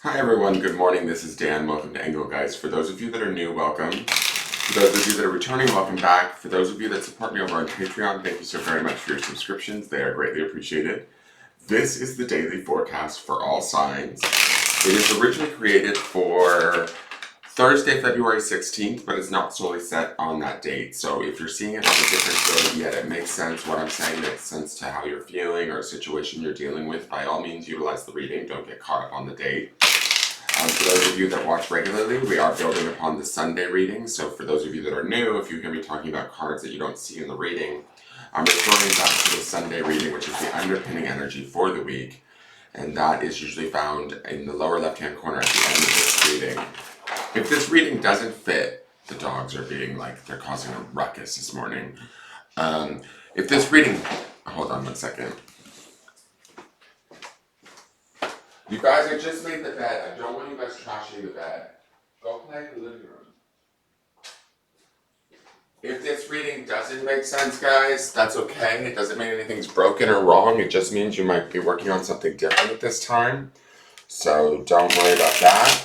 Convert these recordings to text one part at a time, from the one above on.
Hi everyone, good morning. This is Dan. Welcome to Engelgeist. For those of you that are new, welcome. For those of you that are returning, welcome back. For those of you that support me over on Patreon, thank you so very much for your subscriptions. They are greatly appreciated. This is the daily forecast for all signs. It is originally created for Thursday, February 16th, but it's not solely set on that date. So if you're seeing it on a different day, yet it makes sense. What I'm saying makes sense to how you're feeling or a situation you're dealing with. By all means, utilize the reading. Don't get caught up on the date. For those of you that watch regularly, we are building upon the Sunday reading. So for those of you that are new, if you hear me talking about cards that you don't see in the reading, I'm referring back to the Sunday reading, which is the underpinning energy for the week. And that is usually found in the lower left-hand corner at the end of this reading. If this reading doesn't fit, the dogs are being like, they're causing a ruckus this morning. If this reading, hold on one second. You guys, I just made the bed. I don't want you guys trashing the bed. Go play in the living room. If this reading doesn't make sense, guys, that's okay. It doesn't mean anything's broken or wrong. It just means you might be working on something different at this time. So don't worry about that.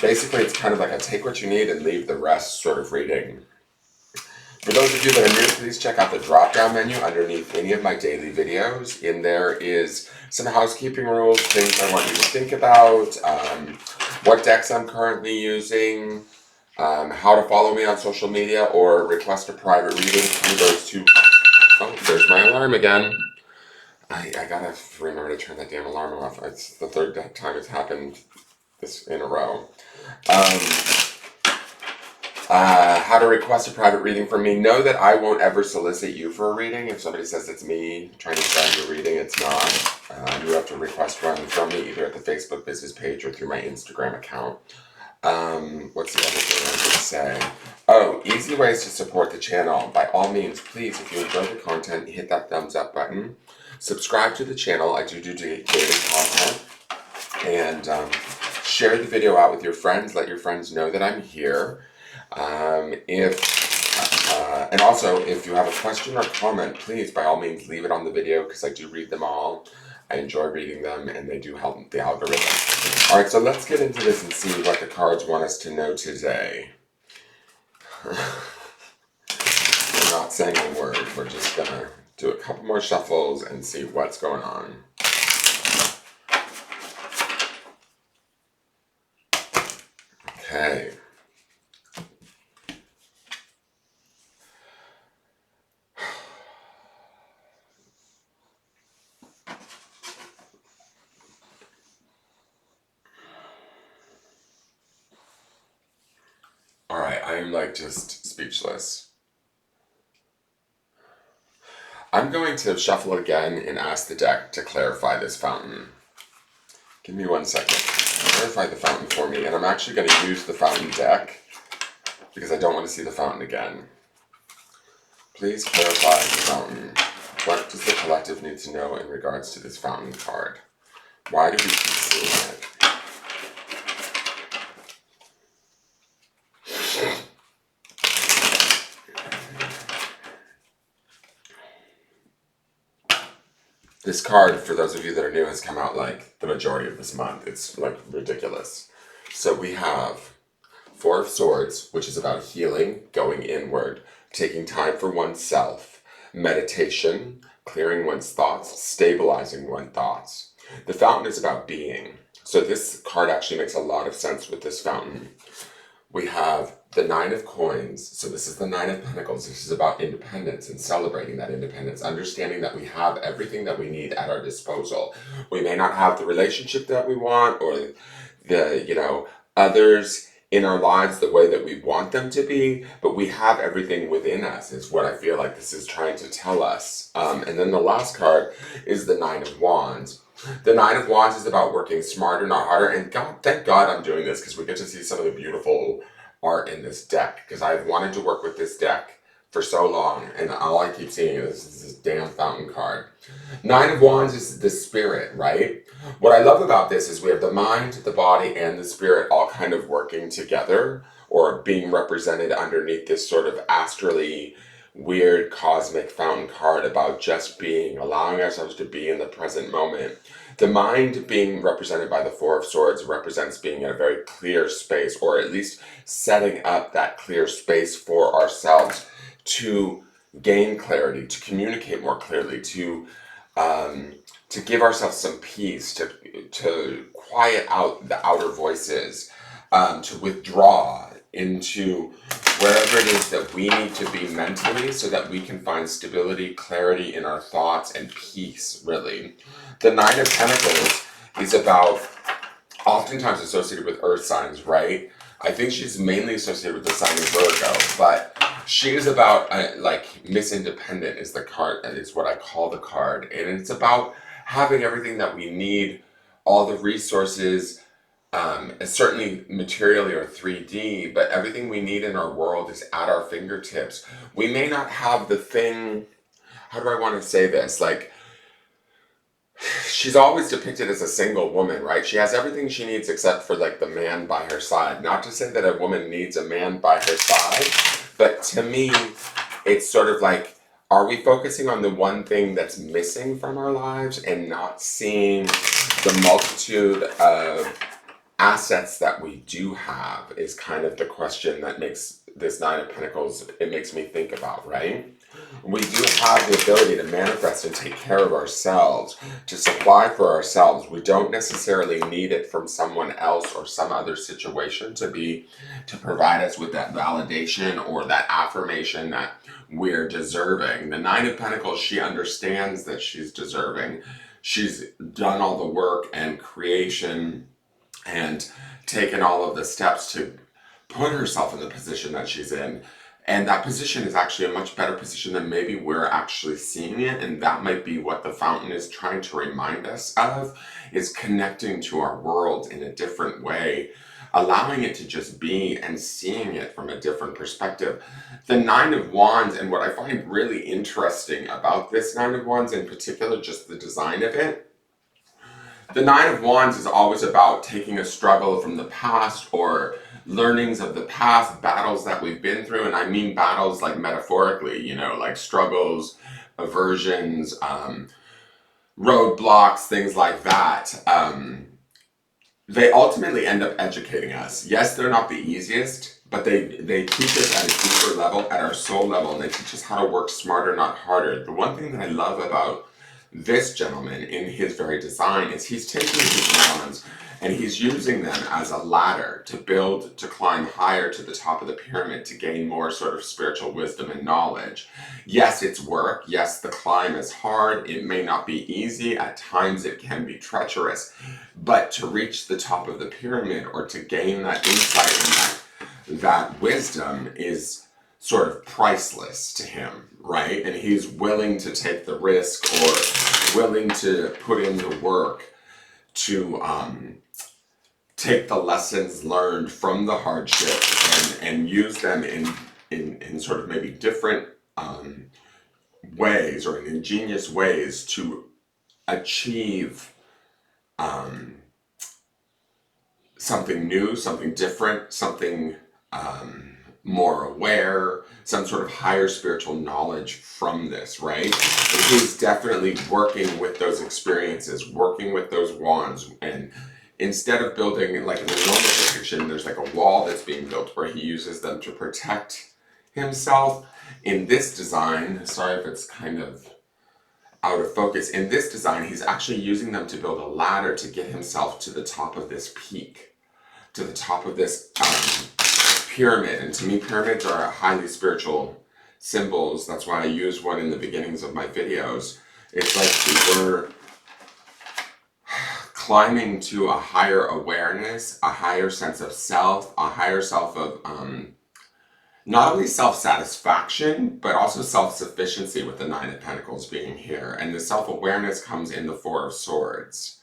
Basically, it's kind of like a take what you need and leave the rest sort of reading. For those of you that are new, please check out the drop-down menu underneath any of my daily videos. In there is some housekeeping rules, things I want you to think about, what decks I'm currently using, how to follow me on social media or request a private reading through those two. Oh, there's my alarm again. I gotta remember to turn that damn alarm off. It's the third time it's happened this in a row. How to request a private reading from me. Know that I won't ever solicit you for a reading. If somebody says it's me trying to sell you a reading, it's not. You have to request one from me either at the Facebook business page or through my Instagram account. What's the other thing I was going to say? Oh, easy ways to support the channel. By all means, please, if you enjoy the content, hit that thumbs up button. Subscribe to the channel. I do daily content. And share the video out with your friends. Let your friends know that I'm here. And also, if you have a question or comment, please, by all means, leave it on the video because I do read them all. I enjoy reading them, and they do help the algorithm. All right, so let's get into this and see what the cards want us to know today. We're not saying a word. We're just going to do a couple more shuffles and see what's going on. Okay. All right, I am like just speechless. I'm going to shuffle again and ask the deck to clarify this fountain. Give me 1 second. Clarify the fountain for me, and I'm actually going to use the fountain deck because I don't want to see the fountain again. Please clarify the fountain. What does the collective need to know in regards to this fountain card? Why do we keep seeing it? This card, for those of you that are new, has come out like the majority of this month. It's like ridiculous. So we have Four of Swords, which is about healing, going inward, taking time for oneself, meditation, clearing one's thoughts, stabilizing one's thoughts. The fountain is about being. So this card actually makes a lot of sense with this fountain. We have the Nine of Coins. So this is the Nine of Pentacles. This is about independence and celebrating that independence, understanding that we have everything that we need at our disposal. We may not have the relationship that we want or the, others in our lives the way that we want them to be, but we have everything within us is what I feel like this is trying to tell us. And then the last card is the Nine of Wands. The Nine of Wands is about working smarter, not harder. And God, thank God I'm doing this because we get to see some of the beautiful art in this deck. Because I've wanted to work with this deck for so long, and all I keep seeing is this damn fountain card. Nine of Wands is the spirit, right? What I love about this is we have the mind, the body, and the spirit all kind of working together or being represented underneath this sort of astrally weird cosmic fountain card about just being, allowing ourselves to be in the present moment. The mind being represented by the Four of Swords represents being in a very clear space, or at least setting up that clear space for ourselves to gain clarity, to communicate more clearly, to give ourselves some peace, to quiet out the outer voices, to withdraw into wherever it is that we need to be mentally so that we can find stability, clarity in our thoughts, and peace, really. The Nine of Pentacles is about, oftentimes associated with earth signs, right? I think she's mainly associated with the sign of Virgo, but she is about, like, Miss Independent is the card, is what I call the card. And it's about having everything that we need, all the resources, certainly materially or 3D, but everything we need in our world is at our fingertips. We may not have the thing, how do I want to say this? Like, she's always depicted as a single woman, right? She has everything she needs except for, like, the man by her side. Not to say that a woman needs a man by her side, but to me, it's sort of like, are we focusing on the one thing that's missing from our lives and not seeing the multitude of assets that we do have, is kind of the question that makes this Nine of Pentacles, it makes me think about, right? We do have the ability to manifest and take care of ourselves, to supply for ourselves. We don't necessarily need it from someone else or some other situation to provide us with that validation or that affirmation that we're deserving. The Nine of Pentacles, she understands that she's deserving. She's done all the work and creation and taken all of the steps to put herself in the position that she's in. And that position is actually a much better position than maybe we're actually seeing it. And that might be what the fountain is trying to remind us of, is connecting to our world in a different way, allowing it to just be and seeing it from a different perspective. The Nine of Wands, and what I find really interesting about this Nine of Wands in particular, just the design of it, the Nine of Wands is always about taking a struggle from the past or learnings of the past, battles that we've been through. And I mean battles like metaphorically, you know, like struggles, aversions, roadblocks, things like that. They ultimately end up educating us. Yes, they're not the easiest, but they teach us at a deeper level, at our soul level, and they teach us how to work smarter, not harder. The one thing that I love about this gentleman in his very design is he's taking his wands and he's using them as a ladder to build, to climb higher to the top of the pyramid, to gain more sort of spiritual wisdom and knowledge. Yes, it's work. Yes, the climb is hard. It may not be easy. At times it can be treacherous. But to reach the top of the pyramid, or to gain that insight and that wisdom, is sort of priceless to him, right? And he's willing to take the risk, or willing to put in the work to take the lessons learned from the hardship and use them in sort of maybe different ways, or in ingenious ways, to achieve something new, something different, something more aware, some sort of higher spiritual knowledge from this, right? And he's definitely working with those experiences, working with those wands. And instead of building, like in the normal depiction, there's like a wall that's being built where he uses them to protect himself. In this design, sorry if it's kind of out of focus, in this design, he's actually using them to build a ladder to get himself to the top of this peak, to the top of this pyramid. And to me, pyramids are highly spiritual symbols. That's why I use one in the beginnings of my videos. It's like we're climbing to a higher awareness, a higher sense of self, a higher self of not only self-satisfaction, but also self-sufficiency, with the Nine of Pentacles being here. And the self-awareness comes in the Four of Swords.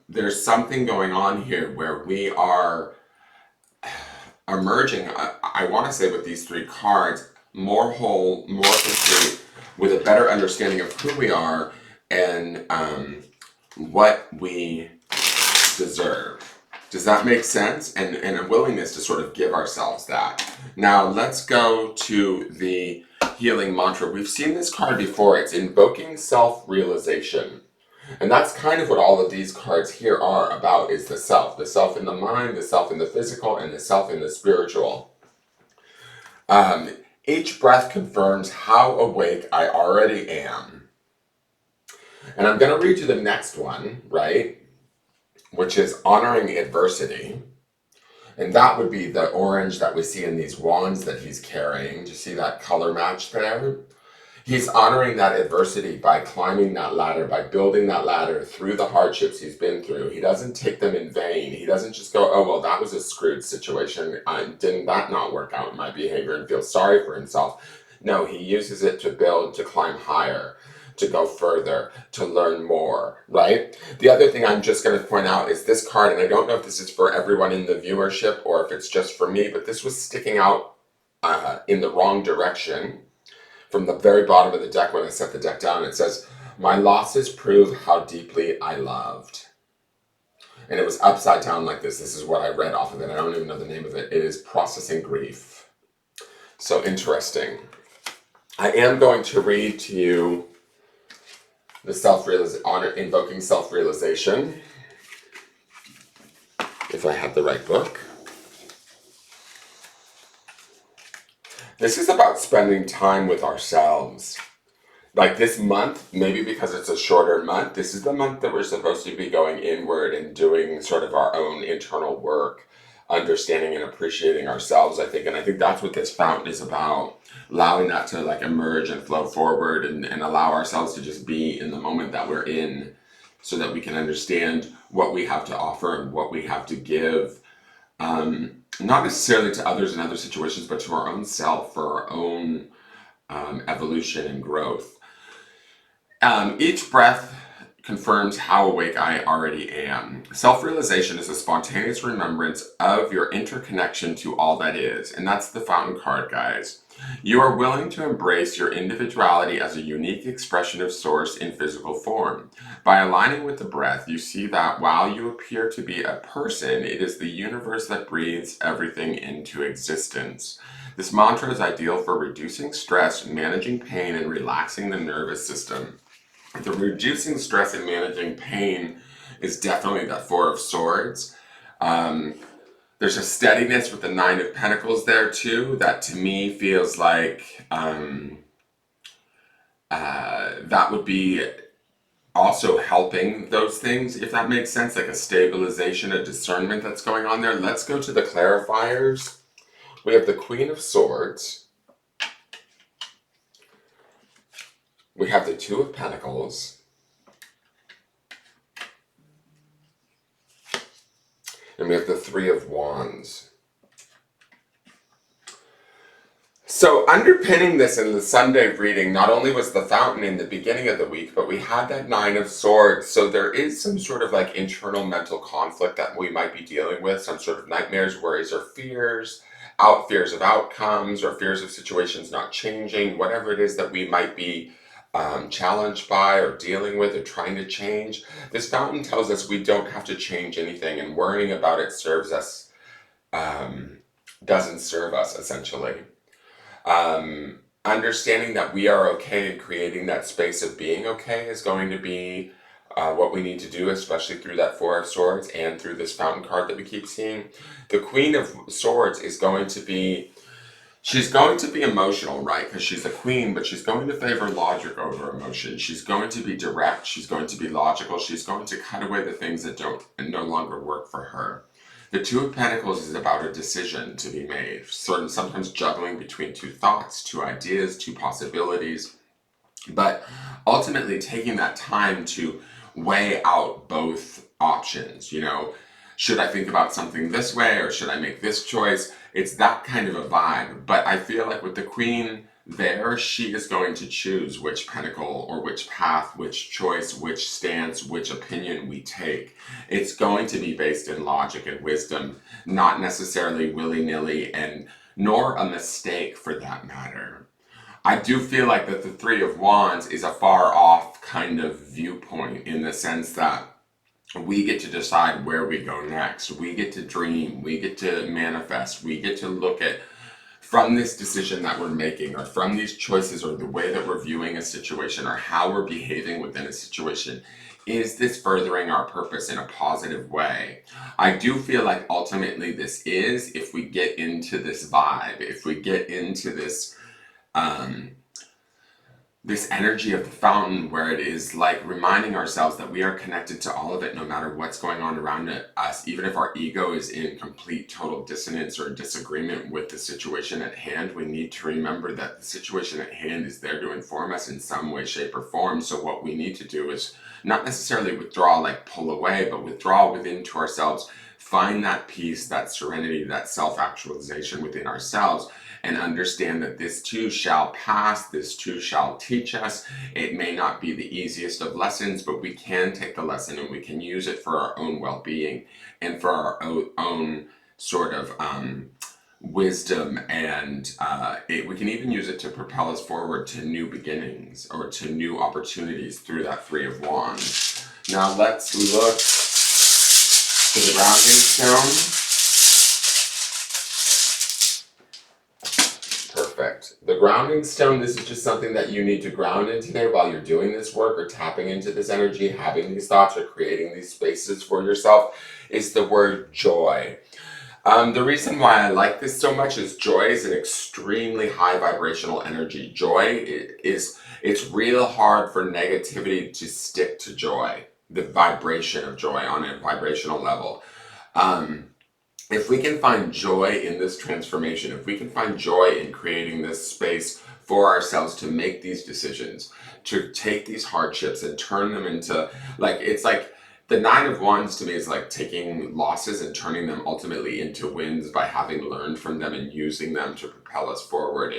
There's something going on here where we are emerging, I want to say, with these three cards, more whole, more complete, with a better understanding of who we are and what we deserve. Does that make sense? And a willingness to sort of give ourselves that. Now let's go to the healing mantra. We've seen this card before. It's invoking self-realization. And that's kind of what all of these cards here are about, is the self. The self in the mind, the self in the physical, and the self in the spiritual. Each breath confirms how awake I already am. And I'm going to read you the next one, right? Which is honoring adversity. And that would be the orange that we see in these wands that he's carrying. Do you see that color match there? He's honoring that adversity by climbing that ladder, by building that ladder through the hardships he's been through. He doesn't take them in vain. He doesn't just go, oh, well, that was a screwed situation. Didn't that not work out in my behavior, and feel sorry for himself? No, he uses it to build, to climb higher, to go further, to learn more, right? The other thing I'm just going to point out is this card, and I don't know if this is for everyone in the viewership or if it's just for me, but this was sticking out in the wrong direction. From the very bottom of the deck, when I set the deck down, it says, my losses prove how deeply I loved. And it was upside down like this. This is what I read off of it. I don't even know the name of it. It is processing grief. So interesting. I am going to read to you the invoking self-realization, if I have the right book. This is about spending time with ourselves. Like this month, maybe because it's a shorter month, this is the month that we're supposed to be going inward and doing sort of our own internal work, understanding and appreciating ourselves, I think. And I think that's what this fountain is about, allowing that to like emerge and flow forward and allow ourselves to just be in the moment that we're in, so that we can understand what we have to offer and what we have to give. Not necessarily to others in other situations, but to our own self, for our own evolution and growth. Each breath confirms how awake I already am. Self-realization is a spontaneous remembrance of your interconnection to all that is. And that's the fountain card, guys. You are willing to embrace your individuality as a unique expression of source in physical form. By aligning with the breath, you see that while you appear to be a person, it is the universe that breathes everything into existence. This mantra is ideal for reducing stress, managing pain, and relaxing the nervous system. The reducing stress and managing pain is definitely that Four of Swords. There's a steadiness with the Nine of Pentacles there too, that to me feels like that would be also helping those things, if that makes sense, like a stabilization, a discernment that's going on there. Let's go to the clarifiers. We have the Queen of Swords. We have the Two of Pentacles. And we have the Three of Wands. So underpinning this in the Sunday reading, not only was the fountain in the beginning of the week, but we had that Nine of Swords. So there is some sort of like internal mental conflict that we might be dealing with, some sort of nightmares, worries, or fears of outcomes, or fears of situations not changing, whatever it is that we might be challenged by or dealing with or trying to change. This fountain tells us we don't have to change anything, and worrying about it serves us, doesn't serve us, essentially. Understanding that we are okay and creating that space of being okay is going to be what we need to do, especially through that Four of Swords and through this fountain card that we keep seeing. The Queen of Swords is going to be, she's going to be emotional, right? Because she's a queen, but she's going to favor logic over emotion. She's going to be direct. She's going to be logical. She's going to cut away the things that don't and no longer work for her. The Two of Pentacles is about a decision to be made, sometimes juggling between two thoughts, two ideas, two possibilities, but ultimately taking that time to weigh out both options. You know, should I think about something this way, or should I make this choice? It's that kind of a vibe. But I feel like with the Queen there, she is going to choose which pentacle or which path, which choice, which stance, which opinion we take. It's going to be based in logic and wisdom, not necessarily willy-nilly, and nor a mistake for that matter. I do feel like that the Three of Wands is a far off kind of viewpoint, in the sense that we get to decide where we go next. We get to dream. We get to manifest. We get to look at, from this decision that we're making, or from these choices, or the way that we're viewing a situation, or how we're behaving within a situation, Is this furthering our purpose in a positive way? I do feel like ultimately this is, if we get into this vibe, if we get into um, this energy of the fountain, where it is like reminding ourselves that we are connected to all of it no matter what's going on around us, even if our ego is in complete total dissonance or disagreement with the situation at hand. We need to remember that the situation at hand is there to inform us in some way, shape, or form. So what we need to do is not necessarily withdraw, like pull away, but withdraw within to ourselves, find that peace, that serenity, that self-actualization within ourselves, and understand that this too shall pass, this too shall teach us. It may not be the easiest of lessons, but we can take the lesson and we can use it for our own well-being and for our own sort of wisdom, and we can even use it to propel us forward to new beginnings or to new opportunities through that Three of Wands. Now let's look to the grounding stone. Perfect. The grounding stone, this is just something that you need to ground in today while you're doing this work or tapping into this energy, having these thoughts or creating these spaces for yourself, is the word joy. The reason why I like this so much is joy is an extremely high vibrational energy. Joy it's real hard for negativity to stick to joy, the vibration of joy on a vibrational level. If we can find joy in this transformation, if we can find joy in creating this space for ourselves to make these decisions, to take these hardships and turn them into, it's like the Nine of Wands to me is like taking losses and turning them ultimately into wins by having learned from them and using them to propel us forward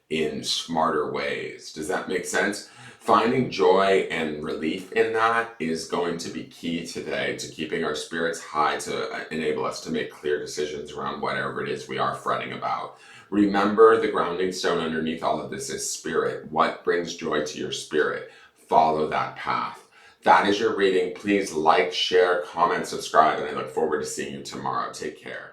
in smarter ways. Does that make sense? Finding joy and relief in that is going to be key today to keeping our spirits high, to enable us to make clear decisions around whatever it is we are fretting about. Remember, the grounding stone underneath all of this is spirit. What brings joy to your spirit? Follow that path. That is your reading. Please like, share, comment, subscribe, and I look forward to seeing you tomorrow. Take care.